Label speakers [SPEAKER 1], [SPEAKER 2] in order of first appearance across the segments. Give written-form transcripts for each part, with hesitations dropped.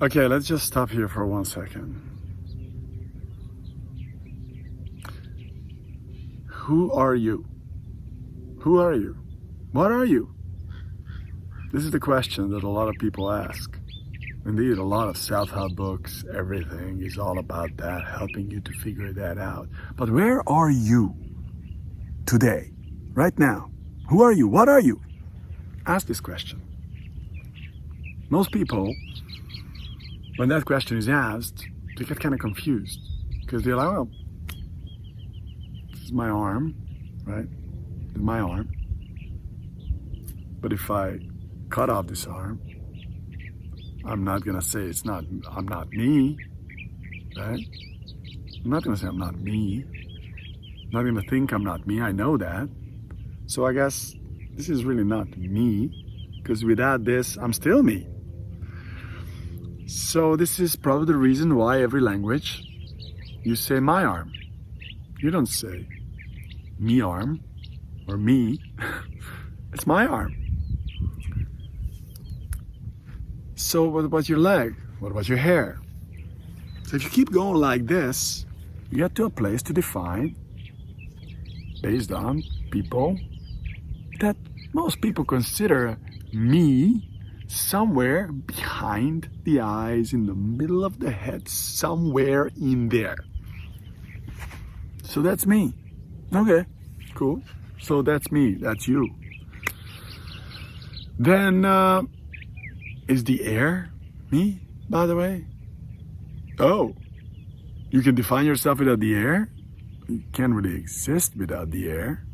[SPEAKER 1] Okay, let's just stop here for 1 second. Who are you? Who are you? What are you? This is the question that a lot of people ask. Indeed, a lot of self-help books, everything is all about that, helping you to figure that out. But where are you today, right now? Who are you? What are you? Ask this question. Most people, when that question is asked, they get kind of confused because they're like, well, this is my arm, right? This is my arm. But if I cut off this arm, I'm not gonna say I'm not me, right? I'm not gonna say I'm not me. I'm not gonna think I'm not me, I know that. So I guess this is really not me, because without this, I'm still me. So this is probably the reason why every language, you say my arm. You don't say me arm or me. It's my arm. So what about your leg? What about your hair? So if you keep going like this, you get to a place to define, based on people, that most people consider me somewhere behind the eyes, in the middle of the head, somewhere in there. So that's me. Okay, cool. So that's me, that's you. Then, is the air me, by the way? Oh, you can define yourself without the air? You can't really exist without the air.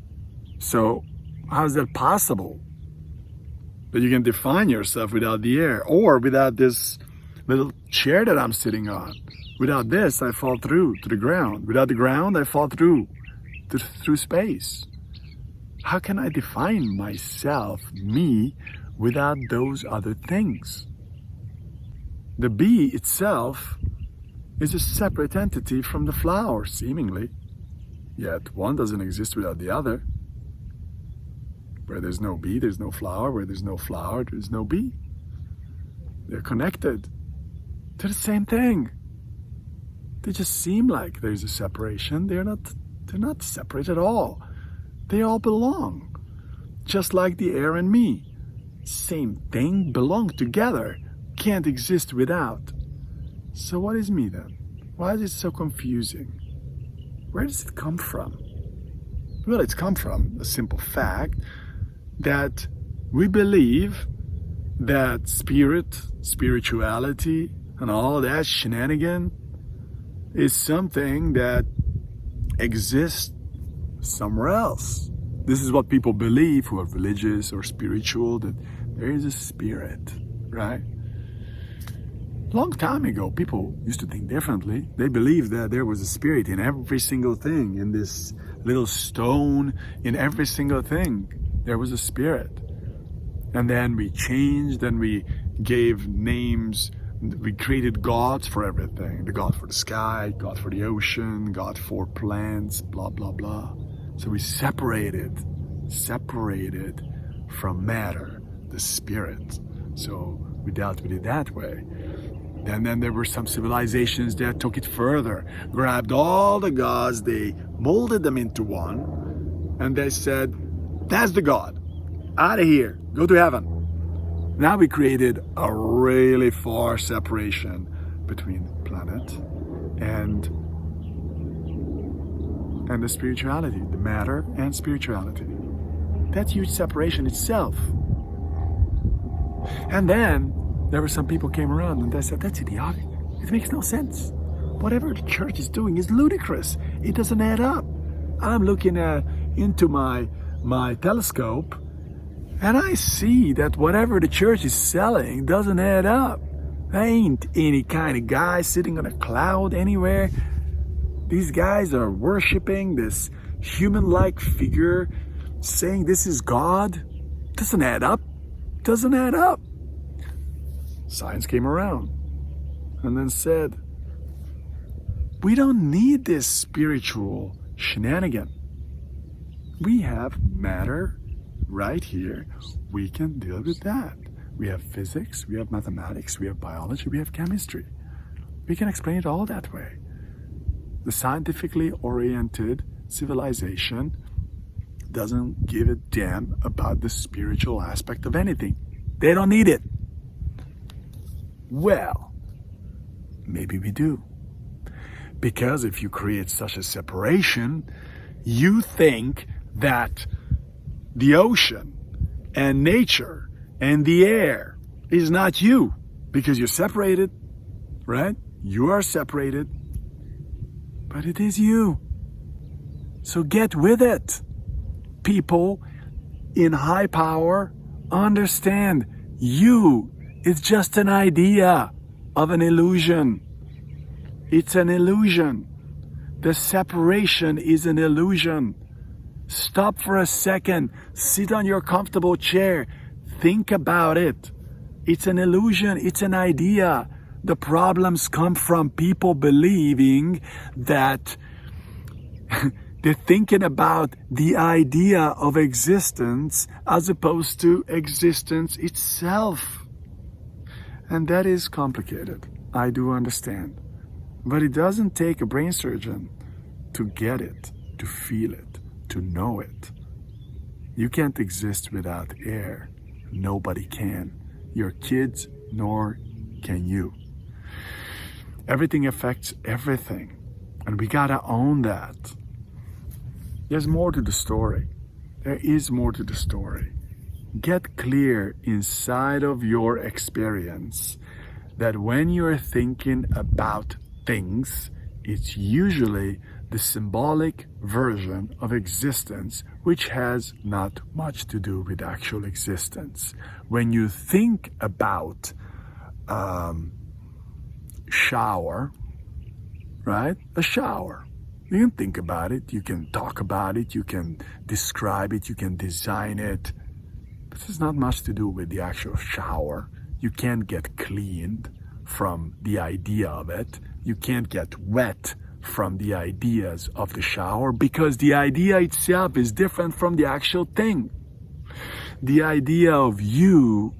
[SPEAKER 1] So how is that possible? That you can define yourself without the air, or without this little chair that I'm sitting on. Without this, I fall through to the ground. Without the ground, I fall through space. How can I define myself, me, without those other things? The bee itself is a separate entity from the flower, seemingly. Yet one doesn't exist without the other. Where there's no bee, there's no flower. Where there's no flower, there's no bee. They're connected. They're the same thing. They just seem like there's a separation. They're not separate at all. They all belong. Just like the air and me. Same thing, belong together, can't exist without. So what is me then? Why is it so confusing? Where does it come from? Well, it's come from a simple fact that we believe that spirit, spirituality, and all that shenanigan is something that exists somewhere else. This is what people believe who are religious or spiritual, that there is a spirit, right? Long time ago, people used to think differently. They believed that there was a spirit in every single thing, in this little stone, in every single thing. There was a spirit. And then we changed, and we gave names. We created gods for everything. The God for the sky, God for the ocean, God for plants, blah, blah, blah. So we separated from matter, the spirit. So we dealt with it that way. And then there were some civilizations that took it further, grabbed all the gods, they molded them into one, and they said, that's the God, out of here, go to heaven. Now we created a really far separation between planet and the spirituality, the matter and spirituality. That huge separation itself. And then there were some people came around and they said, that's idiotic. It makes no sense. Whatever the church is doing is ludicrous. It doesn't add up. I'm looking into my telescope, and I see that whatever the church is selling doesn't add up. There ain't any kind of guy sitting on a cloud anywhere. These guys are worshiping this human-like figure, saying this is God. Doesn't add up. Doesn't add up. Science came around and then said, we don't need this spiritual shenanigan. We have matter right here. We can deal with that. We have physics, we have mathematics, we have biology, we have chemistry. We can explain it all that way. The scientifically oriented civilization doesn't give a damn about the spiritual aspect of anything. They don't need it. Well, maybe we do. Because if you create such a separation, you think that the ocean and nature and the air is not you because you're separated, right? You are separated, but it is you. So get with it. People in high power understand you is just an idea of an illusion. It's an illusion. The separation is an illusion. Stop for a second. Sit on your comfortable chair. Think about it. It's an illusion. It's an idea. The problems come from people believing that they're thinking about the idea of existence as opposed to existence itself. And that is complicated. I do understand. But it doesn't take a brain surgeon to get it, to feel it, to know it. You can't exist without air. Nobody can. Your kids, nor can you. Everything affects everything. And we gotta own that. There's more to the story. There is more to the story. Get clear inside of your experience that when you're thinking about things, it's usually the symbolic version of existence, which has not much to do with actual existence. When you think about shower, right? A shower. You can think about it, you can talk about it, you can describe it, you can design it. But there's not much to do with the actual shower. You can't get cleaned from the idea of it. You can't get wet from the ideas of the shower because the idea itself is different from the actual thing. The idea of you,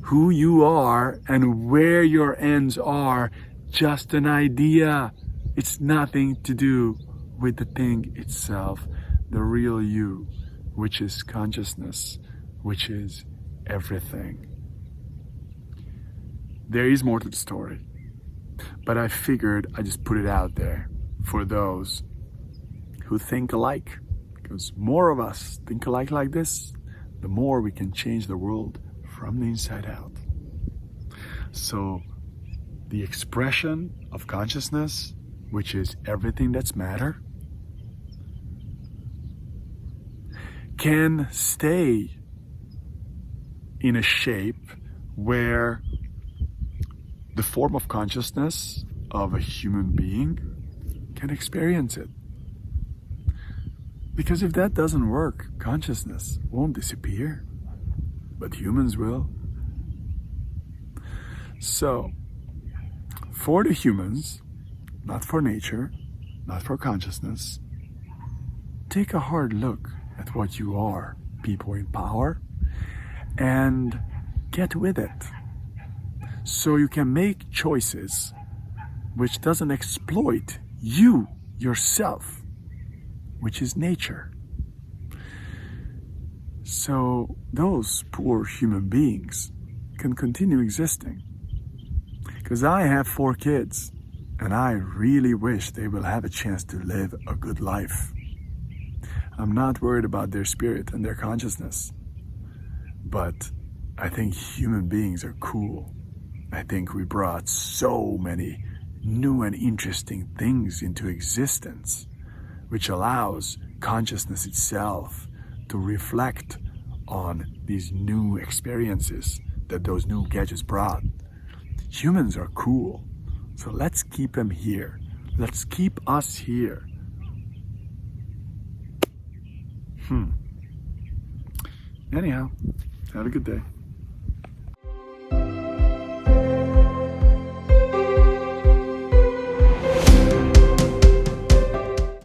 [SPEAKER 1] who you are, and where your ends are, just an idea. It's nothing to do with the thing itself, the real you, which is consciousness, which is everything. There is more to the story, but I figured I just put it out there for those who think alike, because more of us think alike like this, the more we can change the world from the inside out. So the expression of consciousness, which is everything that's matter, can stay in a shape where the form of consciousness of a human being can experience it. Because if that doesn't work, consciousness won't disappear, but humans will. So, for the humans, not for nature, not for consciousness, take a hard look at what you are, people in power, and get with it. So you can make choices which doesn't exploit you, yourself, which is nature. So those poor human beings can continue existing. Because I have 4 kids, and I really wish they will have a chance to live a good life. I'm not worried about their spirit and their consciousness, but I think human beings are cool. I think we brought so many new and interesting things into existence, which allows consciousness itself to reflect on these new experiences that those new gadgets brought. Humans are cool, so let's keep them here. Let's keep us here. Anyhow, have a good day.